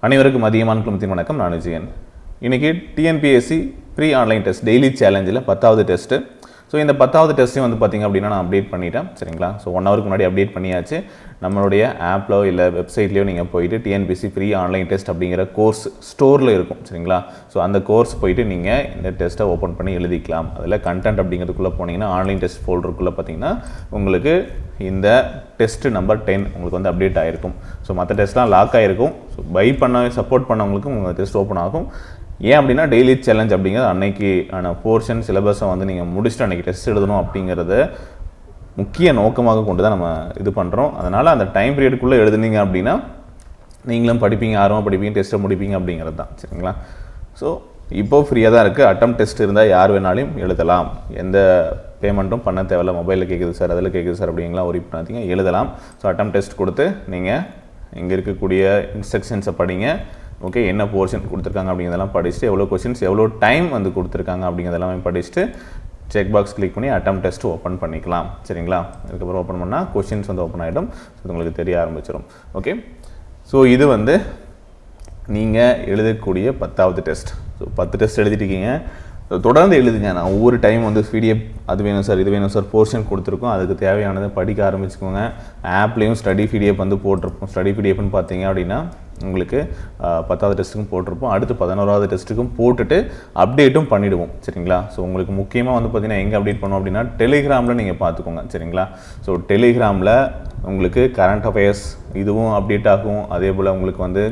அனைவருக்கும் அதிகமான குழுமத்தின் வணக்கம். நான் விஜயன். இன்றைக்கி T N P S C free online test daily சேலஞ்சில் 10வது டெஸ்ட்டு. ஸோ இந்த 10வது டெஸ்ட்டையும் வந்து பார்த்திங்க அப்படின்னா நான் அப்டேட் பண்ணிட்டேன். சரிங்களா? ஸோ 1 ஹவருக்கு முன்னாடி அப்டேட் பண்ணியாச்சு. நம்மளுடைய ஆப்பிலோ இல்லை வெப்சைட்லேயோ நீங்கள் போயிட்டு டிஎன்பிஎஸ்சி ஃப்ரீ ஆன்லைன் டெஸ்ட் அப்படிங்கிற கோர்ஸ் ஸ்டோரில் இருக்கும். சரிங்களா? ஸோ அந்த கோர்ஸ் போயிட்டு நீங்கள் இந்த டெஸ்ட்டை ஓப்பன் பண்ணி எழுதிக்கலாம். அதில் கண்டென்ட் அப்படிங்கிறதுக்குள்ளே போனீங்கன்னா ஆன்லைன் டெஸ்ட் ஃபோல்டருக்குள்ளே பார்த்தீங்கன்னா உங்களுக்கு இந்த டெஸ்ட் நம்பர் 10 உங்களுக்கு வந்து அப்டேட் ஆகிருக்கும். ஸோ மற்ற டெஸ்ட்லாம் லாக் ஆகிருக்கும். ஸோ பை பண்ண சப்போர்ட் பண்ணவங்களுக்கு உங்கள் டெஸ்ட் ஓப்பன் ஆகும். ஏன் அப்படின்னா டெய்லி சேலஞ்ச் அப்படிங்கிறது அன்னைக்கு ஆன போர்ஷன் சிலபஸை வந்து நீங்கள் முடிச்சுட்டு அன்றைக்கி டெஸ்ட் எழுதணும் அப்படிங்கிறத முக்கிய நோக்கமாக கொண்டு தான் நம்ம இது பண்ணுறோம். அதனால் அந்த டைம் பீரியடுக்குள்ளே எழுதுனீங்க அப்படின்னா நீங்களும் படிப்பீங்க, ஆர்வமாக படிப்பீங்க, டெஸ்ட்டை முடிப்பீங்க அப்படிங்கிறது தான். சரிங்களா? ஸோ இப்போது ஃப்ரீயாக தான் இருக்குது. அட்டம் டெஸ்ட் இருந்தால் யார் வேணாலும் எழுதலாம். எந்த பேமெண்ட்டும் பண்ண தேவையில்ல. மொபைலில் கேட்குது சார், அதில் கேட்குது சார் அப்படிங்கலாம் ஒரு பண்ணாதீங்க, எழுதலாம். ஸோ அட்டம் டெஸ்ட் கொடுத்து நீங்கள் இங்கே இருக்கக்கூடிய இன்ஸ்ட்ரக்ஷன்ஸை படிங்க. ஓகே, என்ன போர்ஷன் கொடுத்துருக்காங்க அப்படிங்கிறதெல்லாம் படிச்சுட்டு, எவ்வளோ கொஷின்ஸ் எவ்வளோ டைம் வந்து கொடுத்துருக்காங்க அப்படிங்கிறதெல்லாமே படிச்சுட்டு செக் பாக்ஸ் கிளிக் பண்ணி அட்டம் டெஸ்ட் ஓப்பன் பண்ணிக்கலாம். சரிங்களா? அதுக்கப்புறம் ஓப்பன் பண்ணால் கொஷின்ஸ் வந்து ஓப்பன் ஆகிடும். ஸோ உங்களுக்கு தெரிய ஆரம்பிச்சிடும். ஓகே, ஸோ இது வந்து நீங்கள் எழுதக்கூடிய 10வது டெஸ்ட். So 10 test எழுதிட்டுருக்கீங்க. தொடர்ந்து எழுதுங்க. நான் ஒவ்வொரு டைம் வந்து பிடிஎஃப் அது வேணும் சார், இது வேணும் சார், போர்ஷன் கொடுத்துருக்கோம். அதுக்கு தேவையானதை படிக்க ஆரம்பிச்சுக்கோங்க. ஆப்லேயும் ஸ்டடி பிடிஎஃப் வந்து போட்டிருப்போம். ஸ்டடி பிடிஎஃப்னு பார்த்தீங்க அப்படின்னா உங்களுக்கு 10வது டெஸ்ட்டுக்கும் போட்டிருப்போம். அடுத்து 11வது டெஸ்ட்டுக்கும் போட்டுட்டு அப்டேட்டும் பண்ணிவிடுவோம். சரிங்களா? ஸோ உங்களுக்கு முக்கியமாக வந்து பார்த்திங்கன்னா எங்கே அப்டேட் பண்ணுவோம் அப்படின்னா டெலிகிராமில் நீங்கள் பார்த்துக்கோங்க. சரிங்களா? ஸோ டெலிகிராமில் உங்களுக்கு கரண்ட் அஃபேர்ஸ் இதுவும் அப்டேட் ஆகும். அதே போல் உங்களுக்கு வந்து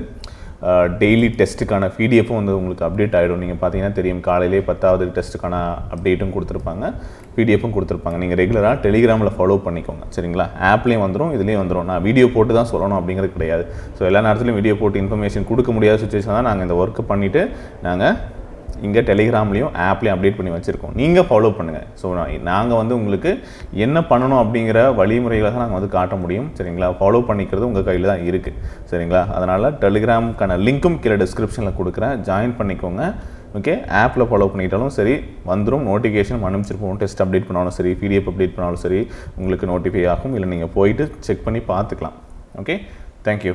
டெய்லி டெஸ்ட்டுக்கான பிடிஎஃப்பும் வந்து உங்களுக்கு அப்டேட் ஆகிடும். நீங்கள் பார்த்தீங்கன்னா தெரியும், காலையிலே 10வது டெஸ்ட்டுக்கான அப்டேட்டும் கொடுத்துருப்பாங்க, பிடிஎஃப்பும் கொடுத்துருப்பாங்க. நீங்கள் ரெகுலராக டெலிகிராமில் ஃபாலோ பண்ணிக்கோங்க. சரிங்களா? ஆப்லேயும் வந்துடும், இதுலேயும் வந்துடும். நான் வீடியோ போட்டு தான் சொல்லணும் அப்படிங்கிறது கிடையாது. ஸோ எல்லா நேரத்துலையும் வீடியோ போட்டு இன்ஃபர்மேஷன் கொடுக்க முடியாத சுச்சுவேஷன் தான் நாங்கள் இந்த ஒர்க்கு பண்ணிவிட்டு நாங்கள் இங்கே டெலிகிராம்லேயும் ஆப்லேயும் அப்டேட் பண்ணி வச்சுருக்கோம். நீங்கள் ஃபாலோ பண்ணுங்கள். ஸோ நாங்கள் வந்து உங்களுக்கு என்ன பண்ணணும் அப்படிங்கிற வழிமுறைகளை தான் நாங்கள் வந்து காட்ட முடியும். சரிங்களா? ஃபாலோ பண்ணிக்கிறது உங்கள் கையில் தான் இருக்குது. சரிங்களா? அதனால் டெலிகிராமுக்கான லிங்க்கும் கீழே டிஸ்கிரிப்ஷனில் கொடுக்குறேன், ஜாயின் பண்ணிக்கோங்க. ஓகே, ஆப்பில் ஃபாலோ பண்ணிட்டாலும் சரி வந்துடும். நோட்டிஃபிகேஷன் அனுப்பிச்சிருப்போம். டெஸ்ட் அப்டேட் பண்ணாலும் சரி, பிடிஎஃப் அப்டேட் பண்ணாலும் சரி உங்களுக்கு நோட்டிஃபை ஆகும். இல்லை நீங்கள் போயிட்டு செக் பண்ணி பார்த்துக்கலாம். Okay, thank you.